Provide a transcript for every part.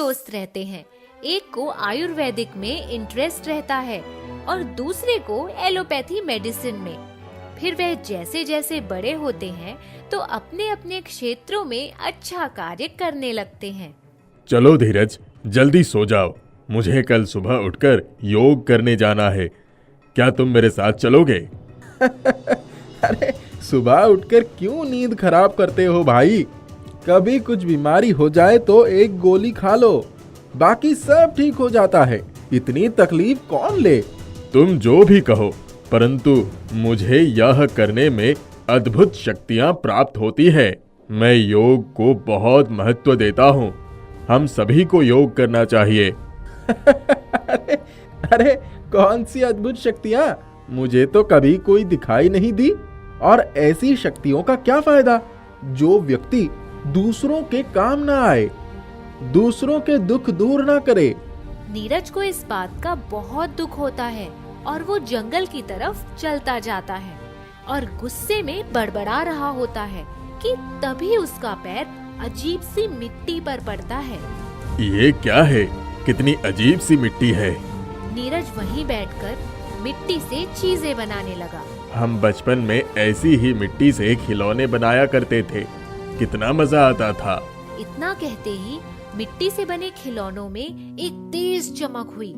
दोस्त रहते हैं। एक को आयुर्वेदिक में इंटरेस्ट रहता है और दूसरे को एलोपैथी मेडिसिन में। फिर वह जैसे जैसे बड़े होते हैं तो अपने अपने क्षेत्रों में अच्छा कार्य करने लगते हैं। चलो धीरज, जल्दी सो जाओ, मुझे कल सुबह उठकर योग करने जाना है। क्या तुम मेरे साथ चलोगे? अरे सुबह उठकर क्यों नींद खराब करते हो भाई? कभी कुछ बीमारी हो जाए तो एक गोली खा लो, बाकी सब ठीक हो जाता है। इतनी तकलीफ कौन ले? तुम जो भी कहो, परंतु मुझे यह करने में अद्भुत शक्तियां प्राप्त होती है। मैं योग को बहुत महत्व देता हूँ। हम सभी को योग करना चाहिए। अरे कौन सी अद्भुत शक्तियां? मुझे तो कभी कोई दिखाई नहीं दी। और ऐसी शक्तियों का क्या फायदा जो व्यक्ति दूसरों के काम ना आए, दूसरों के दुख दूर ना करे? नीरज को इस बात का बहुत दुख होता है और वो जंगल की तरफ चलता जाता है और गुस्से में बड़बड़ा रहा होता है कि तभी उसका पैर अजीब सी मिट्टी पर पड़ता है। ये क्या है? कितनी अजीब सी मिट्टी है। नीरज वहीं बैठकर मिट्टी से चीजें बनाने लगा। हम बचपन में ऐसी ही मिट्टी से खिलौने बनाया करते थे, कितना मजा आता था। इतना कहते ही मिट्टी से बने खिलौनों में एक तेज चमक हुई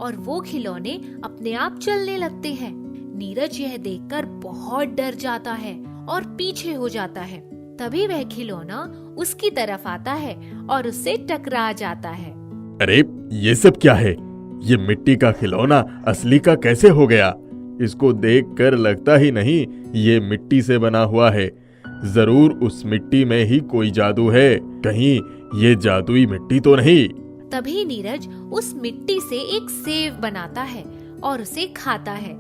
और वो खिलौने अपने आप चलने लगते हैं। नीरज यह देखकर बहुत डर जाता है और पीछे हो जाता है। तभी वह खिलौना उसकी तरफ आता है और उससे टकरा जाता है। अरे ये सब क्या है? ये मिट्टी का खिलौना असली का कैसे हो गया? इसको देखकर लगता ही नहीं ये मिट्टी से बना हुआ है। जरूर उस मिट्टी में ही कोई जादू है। कहीं ये जादुई मिट्टी तो नहीं? तभी नीरज उस मिट्टी से एक सेव बनाता है और उसे खाता है।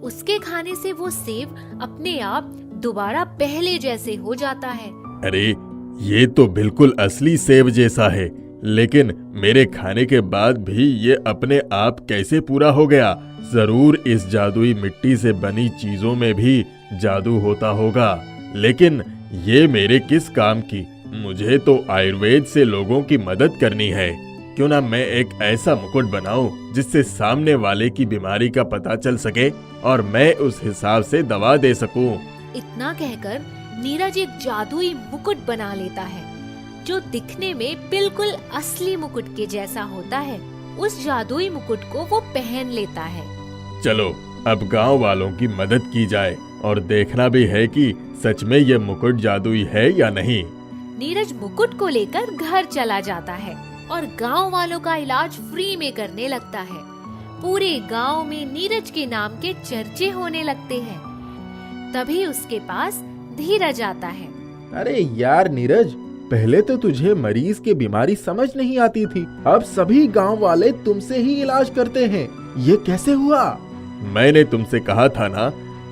उसके खाने से वो सेव अपने आप दोबारा पहले जैसे हो जाता है। अरे ये तो बिल्कुल असली सेव जैसा है, लेकिन मेरे खाने के बाद भी ये अपने आप कैसे पूरा हो गया? जरूर इस जादुई मिट्टी से बनी चीजों में भी जादू होता होगा, लेकिन ये मेरे किस काम की? मुझे तो आयुर्वेद से लोगों की मदद करनी है। क्यों ना मैं एक ऐसा मुकुट बनाऊं जिससे सामने वाले की बीमारी का पता चल सके और मैं उस हिसाब से दवा दे सकूं। इतना कहकर नीरज एक जादुई मुकुट बना लेता है जो दिखने में बिल्कुल असली मुकुट के जैसा होता है। उस जादुई मुकुट को वो पहन लेता है। चलो अब गांव वालों की मदद की जाए और देखना भी है कि सच में ये मुकुट जादुई है या नहीं। नीरज मुकुट को लेकर घर चला जाता है और गांव वालों का इलाज फ्री में करने लगता है। पूरे गांव में नीरज के नाम के चर्चे होने लगते हैं। तभी उसके पास धीरज आता है। अरे यार नीरज, पहले तो तुझे मरीज की बीमारी समझ नहीं आती थी, अब सभी गांव वाले तुमसे ही इलाज करते हैं। ये कैसे हुआ? मैंने तुमसे कहा था ना,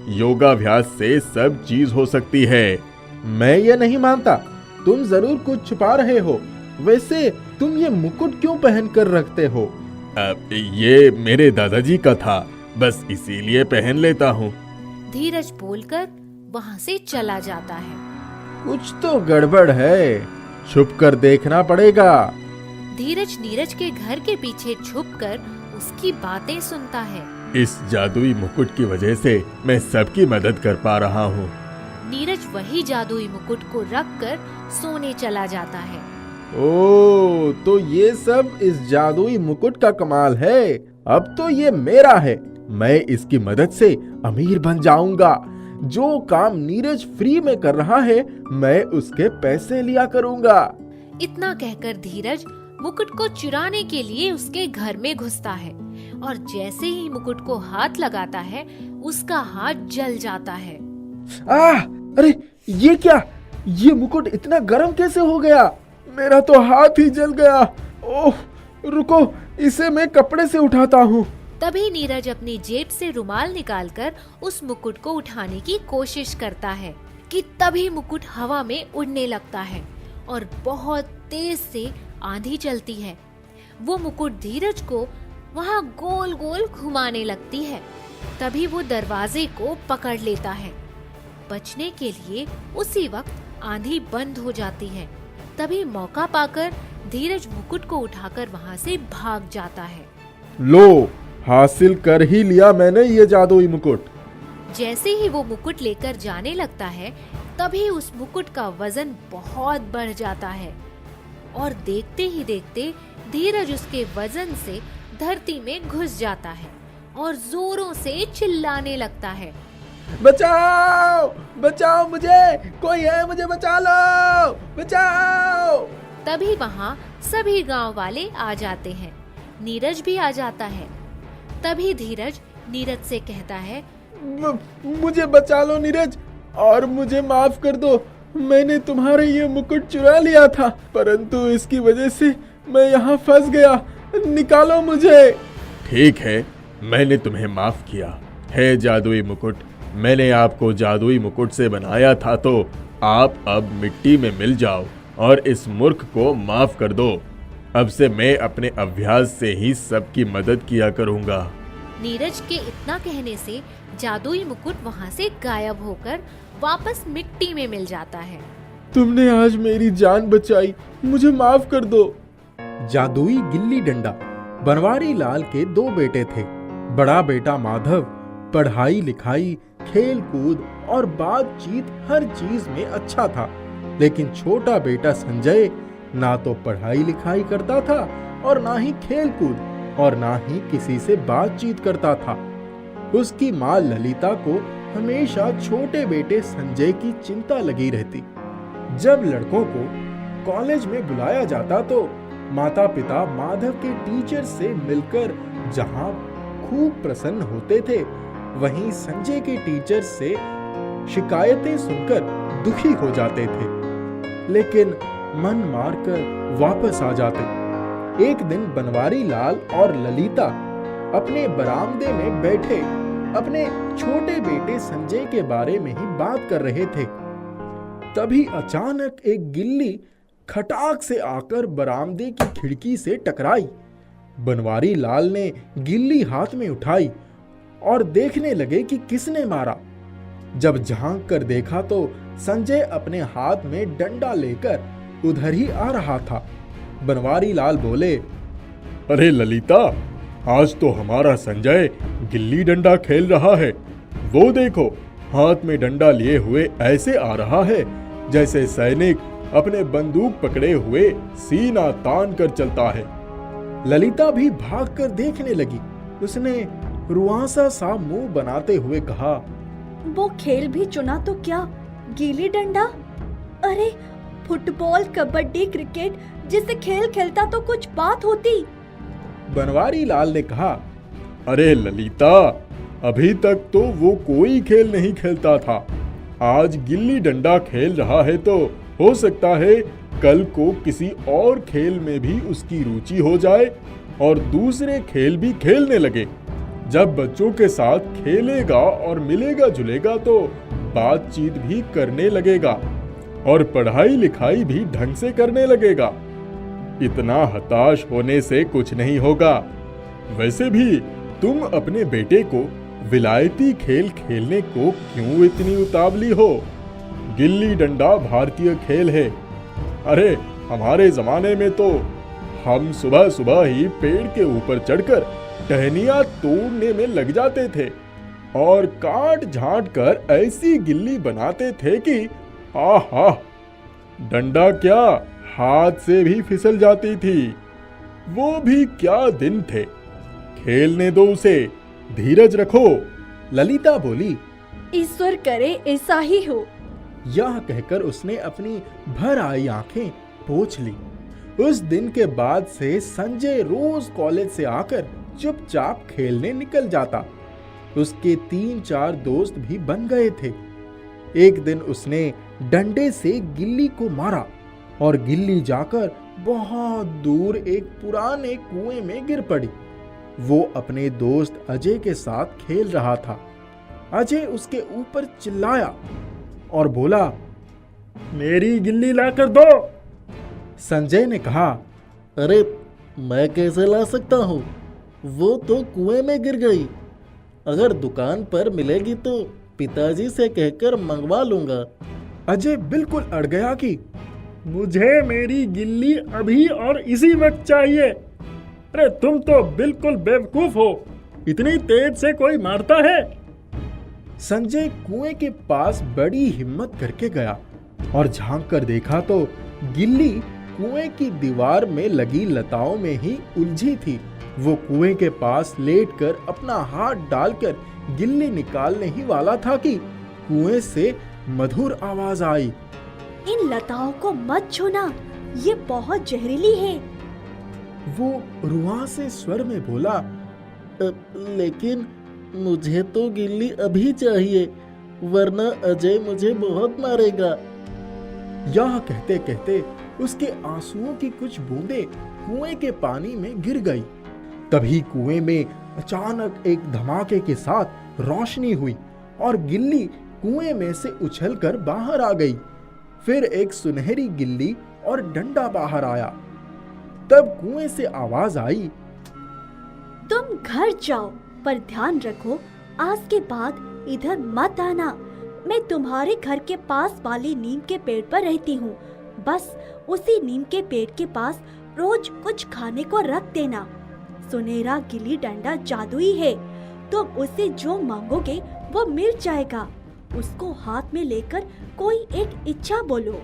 योगाभ्यास से सब चीज हो सकती है। मैं ये नहीं मानता, तुम जरूर कुछ छुपा रहे हो। वैसे तुम ये मुकुट क्यों पहन कर रखते हो? ये मेरे दादाजी का था, बस इसीलिए पहन लेता हूँ। धीरज बोलकर वहाँ से चला जाता है। कुछ तो गड़बड़ है, छुप कर देखना पड़ेगा। धीरज नीरज के घर के पीछे छुपकर उसकी बातें सुनता है। इस जादुई मुकुट की वजह से मैं सबकी मदद कर पा रहा हूँ। नीरज वही जादुई मुकुट को रखकर सोने चला जाता है। ओ, तो ये सब इस जादुई मुकुट का कमाल है। अब तो ये मेरा है। मैं इसकी मदद से अमीर बन जाऊंगा। जो काम नीरज फ्री में कर रहा है, मैं उसके पैसे लिया करूंगा। इतना कहकर धीरज मुकुट को चुराने के लिए उसके घर में घुसता है और जैसे ही मुकुट को हाथ लगाता है, उसका हाथ जल जाता है। अरे ये क्या? ये मुकुट इतना गर्म कैसे हो गया? मेरा तो हाथ ही जल गया। ओह, रुको, इसे मैं कपड़े से उठाता हूँ। तभी नीरज अपनी जेब से रुमाल निकालकर उस मुकुट को उठाने की कोशिश करता है कि तभी मुकुट हवा में उड़ने लगता है और बहुत तेज से आंधी चलती है। वो मुकुट धीरज को वहाँ गोल गोल घुमाने लगती है। तभी वो दरवाजे को पकड़ लेता है। बचने के लिए उसी वक्त आंधी बंद हो जाती है। तभी मौका पाकर धीरज मुकुट को उठाकर वहाँ से भाग जाता है। लो, हासिल कर ही लिया मैंने ये जादुई मुकुट। जैसे ही वो मुकुट लेकर जाने लगता है, तभी उस मुकुट का वजन बहुत बढ़ जाता है और देखते ही देखते धीरज उसके वजन से धरती में घुस जाता है और जोरों से चिल्लाने लगता है, बचाओ बचाओ मुझे, कोई है, मुझे बचा लो, बचाओ। तभी वहाँ सभी गांव वाले आ जाते हैं। नीरज भी आ जाता है। तभी धीरज नीरज से कहता है, मुझे बचा लो नीरज, और मुझे माफ कर दो। मैंने तुम्हारे ये मुकुट चुरा लिया था, परंतु इसकी वजह से मैं यहाँ फंस गया, निकालो मुझे। ठीक है, मैंने तुम्हें माफ किया है जादुई मुकुट। मैंने आपको जादुई मुकुट से बनाया था, तो आप अब मिट्टी में मिल जाओ और इस मूर्ख को माफ कर दो। अब से मैं अपने अभ्यास से ही सबकी मदद किया करूँगा। नीरज के इतना कहने से जादुई मुकुट वहाँ से गायब होकर वापस मिट्टी में मिल जाता है। तुमने आज मेरी जान बचाई, मुझे माफ कर दो। जादुई गिल्ली डंडा। बनवारी लाल के 2 बेटे थे। बड़ा बेटा माधव पढ़ाई लिखाई, खेल कूद और बातचीत हर चीज में अच्छा था, लेकिन छोटा बेटा संजय ना तो पढ़ाई लिखाई करता था और ना ही खेल कूद और ना ही किसी से बातचीत करता था। उसकी माँ ललिता को हमेशा छोटे बेटे संजय की चिंता लगी रहती। जब लड़कों को कॉलेज में बुलाया जाता तो माता पिता माधव के टीचर से मिलकर जहां खूब प्रसन्न होते थे, वहीं संजय के टीचर से शिकायतें सुनकर दुखी हो जाते थे, लेकिन मन मारकर वापस आ जाते। एक दिन बनवारी लाल और ललिता अपने बरामदे में बैठे अपने छोटे बेटे संजय के बारे में ही बात कर रहे थे। तभी अचानक एक गिल्ली खटाक से आकर बरामदे की खिड़की से टकराई। बनवारी लाल ने गिल्ली हाथ में उठाई और देखने लगे कि किसने मारा। जब झांक कर देखा तो संजय अपने हाथ में डंडा लेकर उधर ही आ रहा था। बनवारी लाल बोले, अरे ललिता, आज तो हमारा संजय गिल्ली डंडा खेल रहा है। वो देखो, हाथ में डंडा लिए हुए ऐसे आ रहा है जैसे सैनिक अपने बंदूक पकड़े हुए सीना तान कर चलता है। ललिता भी भागकर देखने लगी। उसने रुआंसा सा मुंह बनाते हुए कहा, वो खेल भी चुना तो क्या, गिल्ली डंडा? अरे फुटबॉल, कबड्डी, क्रिकेट जैसे खेल खेलता तो कुछ बात होती। बनवारी लाल ने कहा, अरे ललिता, अभी तक तो वो कोई खेल नहीं खेलता था। आज गिल्ली डंडा खेल रहा है तो हो सकता है कल को किसी और खेल में भी उसकी रुचि हो जाए और दूसरे खेल भी खेलने लगे। जब बच्चों के साथ खेलेगा और मिलेगा जुलेगा तो बातचीत भी करने लगेगा और पढ़ाई लिखाई भी ढंग से करने लगेगा। इतना हताश होने से कुछ नहीं होगा। वैसे भी तुम अपने बेटे को विलायती खेल खेलने को क्यों इतनी उतावली हो? गिल्ली डंडा भारतीय खेल है। अरे हमारे जमाने में तो हम सुबह सुबह ही पेड़ के ऊपर चढ़कर टहनियां तोड़ने में लग जाते थे और काट झांट कर ऐसी गिल्ली बनाते थे कि आहा, डंडा क्या हाथ से भी फिसल जाती थी। वो भी क्या दिन थे। खेलने दो उसे, धीरज रखो। ललिता बोली, ईश्वर करे ऐसा ही हो। यह कहकर उसने अपनी भर आई आंखें पोंछ ली। उस दिन के बाद से संजय रोज कॉलेज से आकर चुपचाप खेलने निकल जाता। उसके 3-4 दोस्त भी बन गए थे। एक दिन उसने डंडे से गिल्ली को मारा और गिल्ली जाकर बहुत दूर एक पुराने कुएं में गिर पड़ी। वो अपने दोस्त अजय के साथ खेल रहा था। अजय उसके ऊपर चिल्लाया और बोला, मेरी गिल्ली लाकर दो। संजय ने कहा, अरे मैं कैसे ला सकता हूँ, वो तो कुएं में गिर गई। अगर दुकान पर मिलेगी तो पिताजी से कहकर मंगवा लूंगा। अजय बिल्कुल अड़ गया कि मुझे मेरी गिल्ली अभी और इसी वक्त चाहिए। अरे तुम तो बिल्कुल बेवकूफ हो, इतनी तेज से कोई मारता है? संजय कुएं के पास बड़ी हिम्मत करके गया और झांक कर देखा तो गिल्ली कुएं की दीवार में लगी लताओं में ही उलझी थी। वो कुएं के पास लेटकर अपना हाथ डालकर गिल्ली निकालने ही वाला था कि कुएं से मधुर आवाज आई। इन लताओं को मत छूना, ये बहुत जहरीली है। वो रुआ से स्वर में बोला, लेकिन मुझे तो गिल्ली अभी चाहिए, वरना अजय मुझे बहुत मारेगा। यह कहते कहते उसके आंसुओं की कुछ बूंदें कुएं के पानी में गिर गई। तभी कुएं में अचानक एक धमाके के साथ रोशनी हुई और गिल्ली कुएं में से उछलकर बाहर आ गई। फिर एक सुनहरी गिल्ली और डंडा बाहर आया। तब कुएं से आवाज आई, तुम घर जाओ, पर ध्यान रखो आज के बाद इधर मत आना। मैं तुम्हारे घर के पास वाले नीम के पेड़ पर रहती हूँ। बस उसी नीम के पेड़ के पास रोज कुछ खाने को रख देना। सुनहरा गिल्ली डंडा जादुई है, तुम उससे जो मांगोगे वो मिल जाएगा। उसको हाथ में लेकर कोई एक इच्छा बोलो।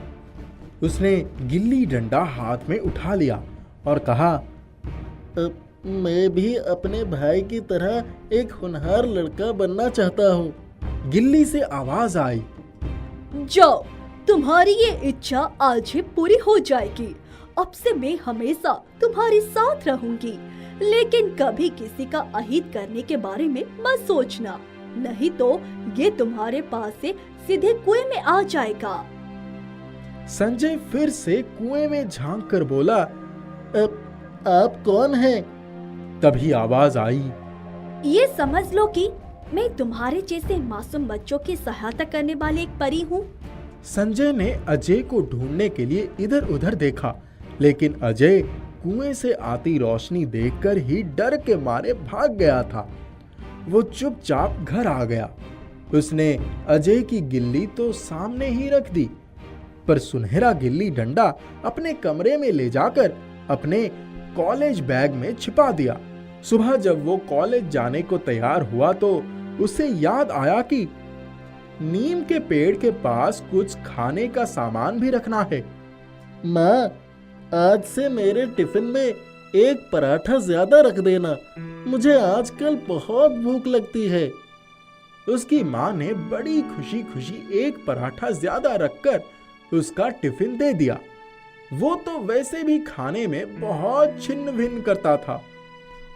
उसने गिल्ली डंडा हाथ में उठा लिया और कहा, मैं भी अपने भाई की तरह एक होनहार लड़का बनना चाहता हूँ। गिल्ली से आवाज आई, जाओ, तुम्हारी ये इच्छा आज ही पूरी हो जाएगी। अब से मैं हमेशा तुम्हारे साथ रहूंगी, लेकिन कभी किसी का अहित करने के बारे में मत सोचना, नहीं तो ये तुम्हारे पास से सीधे कुएं में आ जाएगा। संजय फिर से कुएं में झांक कर बोला, आप कौन हैं? तभी आवाज आई, ये समझ लो कि मैं तुम्हारे जैसे मासूम बच्चों की सहायता करने वाली एक परी हूँ। संजय ने अजय को ढूंढने के लिए इधर उधर देखा, लेकिन अजय कुएं से आती रोशनी देखकर ही डर के मारे भाग गया था। वो चुपचाप घर आ गया। उसने अजय की गिल्ली तो सामने ही रख दी, पर सुनहरा गिल्ली डंडा अपने कमरे में ले जाकर अपने कॉलेज बैग में छिपा दिया। सुबह जब वो कॉलेज जाने को तैयार हुआ तो उसे याद आया कि नीम के पेड़ के पास कुछ खाने का सामान भी रखना है। माँ, आज से मेरे टिफिन में एक पराठा ज्यादा रख देना, मुझे आजकल बहुत भूख लगती है। उसकी माँ ने बड़ी खुशी खुशी एक पराठा ज्यादा रखकर उसका टिफिन दे दिया। वो तो वैसे भी खाने में बहुत छिन्न भिन्न करता था।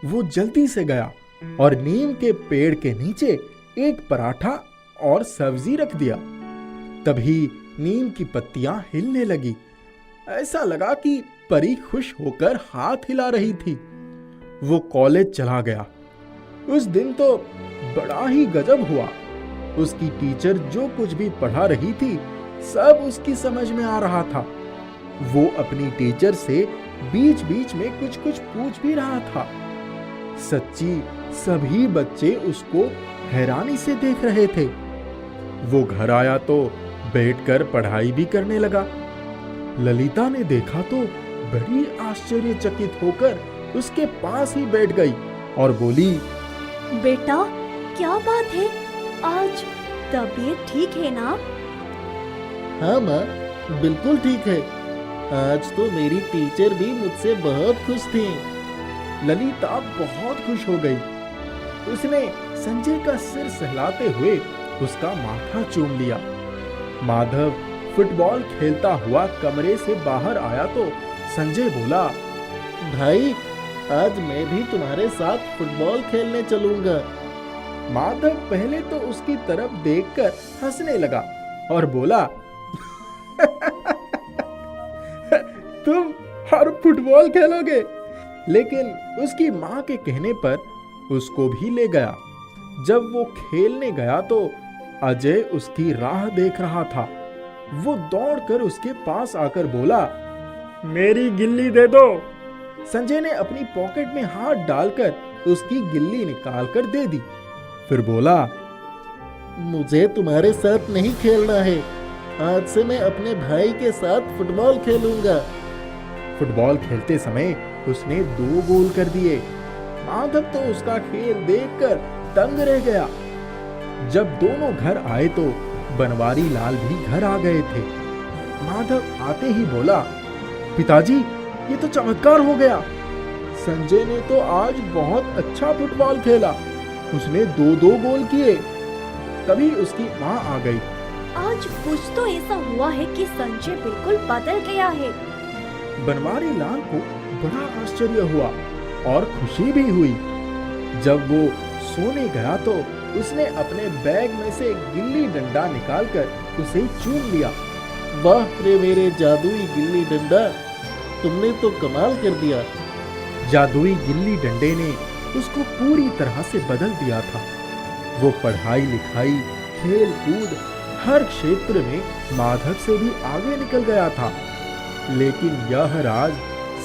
वो जल्दी से गया और नीम के पेड़ के नीचे एक पराठा और सब्जी रख दिया। तभी नीम की पत्तियां हिलने लगी। ऐसा लगा कि परी खुश होकर हाथ हिला रही थी। वो कॉलेज चला गया। उस दिन तो बड़ा ही गजब हुआ। उसकी टीचर जो कुछ भी पढ़ा रही थी सब उसकी समझ में आ रहा था। वो अपनी टीचर से बीच बीच में कुछ कुछ पूछ भी रहा था। सच्ची सभी बच्चे उसको हैरानी से देख रहे थे। वो घर आया तो बैठकर पढ़ाई भी करने लगा। ललिता ने देखा तो बड़ी आश्चर्यचकित होकर उसके पास ही बैठ गई और बोली, बेटा, क्या बात है? आज तबीयत ठीक है ना? हाँ माँ, बिल्कुल ठीक है। आज तो मेरी टीचर भी मुझसे बहुत खुश थी। ललिता बहुत खुश हो गई। उसने संजय का सिर सहलाते हुए उसका माथा चूम लिया। माधव फुटबॉल खेलता हुआ कमरे से बाहर आया तो संजय बोला, भाई, आज मैं भी तुम्हारे साथ फुटबॉल खेलने चलूंगा। माधव पहले तो उसकी तरफ देखकर हंसने लगा और बोला, तुम हर फुटबॉल खेलोगे? लेकिन उसकी माँ के कहने पर उसको भी ले गया। जब वो खेलने गया तो अजय उसकी राह देख रहा था। वो दौड़कर उसके पास आकर बोला, मेरी गिल्ली दे दो। संजय ने अपनी पॉकेट में हाथ डालकर उसकी गिल्ली निकालकर दे दी। फिर बोला, मुझे तुम्हारे साथ नहीं खेलना है, आज से मैं अपने भाई के साथ फुटबॉल खेलूंगा। फुटबॉल खेलते समय उसने 2 गोल कर दिए। माधव तो उसका खेल देखकर दंग रह गया। जब दोनों घर आए तो बनवारी लाल भी घर आ गए थे। माधव आते ही बोला, पिताजी ये तो चमत्कार हो गया। संजय ने तो आज बहुत अच्छा फुटबॉल खेला, उसने 2-2 गोल किए। तभी उसकी माँ आ गई। आज कुछ तो ऐसा हुआ है कि संजय बिल्कुल बदल गया है। बनवारी लाल को बड़ा आश्चर्य हुआ और खुशी भी हुई। जब वो सोने गया तो उसने अपने बैग में से गिल्ली डंडा निकालकर उसे चूम लिया। वाह रे मेरे जादुई गिल्ली डंडा, तुमने तो कमाल कर दिया। जादुई गिल्ली डंडे ने उसको पूरी तरह से बदल दिया था। वो पढ़ाई लिखाई, खेल कूद हर क्षेत्र में माधव से भी आगे निकल गया था। लेकिन यह राज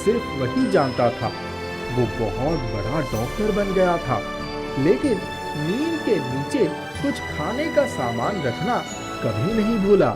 सिर्फ वही जानता था। वो बहुत बड़ा डॉक्टर बन गया था, लेकिन नीम के नीचे कुछ खाने का सामान रखना कभी नहीं भूला।